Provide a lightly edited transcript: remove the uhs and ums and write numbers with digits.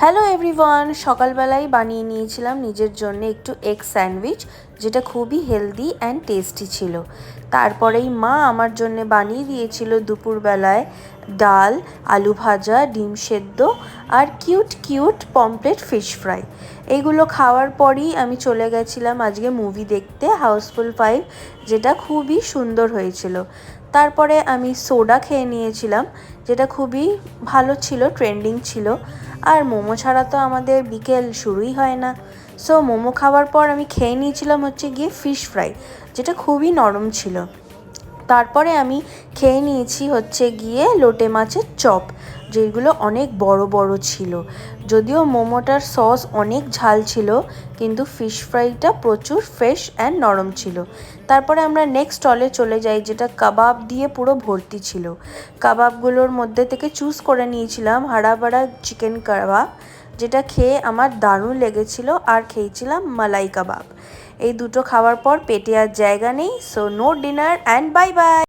Hello everyone, সকালবেলায় বানিয়ে নিয়েছিলাম নিজের জন্য একটু এগ স্যান্ডউইচ, যেটা খুবই হেলদি অ্যান্ড টেস্টি ছিল। তারপরেই মা আমার জন্য বানিয়ে দিয়েছিল দুপুরবেলায় ডাল, আলু ভাজা, ডিম সেদ্ধ আর cute cute pomfret fish fry. এইগুলো খাওয়ার পরই আমি চলে গেছিলাম আজকে মুভি দেখতে, হাউসফুল 5, যেটা খুবই সুন্দর হয়েছিল। তারপরে আমি সোডা খেয়ে নিয়েছিলাম, যেটা খুবই ভালো ছিল, ট্রেন্ডিং ছিল। আর মোমো ছাড়া তো আমাদের বিকেল শুরুই হয় না। সো মোমো খাওয়ার পর আমি খেয়ে নিয়েছিলাম হচ্ছে গিয়ে ফিশ ফ্রাই, যেটা খুবই নরম ছিল। তারপরে আমি খেয়ে নিয়েছি হচ্ছে গিয়ে লোটে মাছের চপ, যেগুলো অনেক বড় বড় ছিল। যদিও মোমোটার সস অনেক ঝাল ছিল, কিন্তু ফিশ ফ্রাইটা প্রচুর ফ্রেশ অ্যান্ড নরম ছিল। তারপরে আমরা নেক্সট স্টলে চলে যাই, যেটা কাবাব দিয়ে পুরো ভর্তি ছিল। কাবাবগুলোর মধ্যে থেকে চুজ করে নিয়েছিলাম হাড়াবাড়া চিকেন কাবাব, যেটা খেয়ে আমার দারুণ লেগেছিল। আর খেয়েছিলাম মালাই কাবাব। এই দুটো খাওয়ার পর পেটে আর জায়গা নেই। So no dinner and bye by.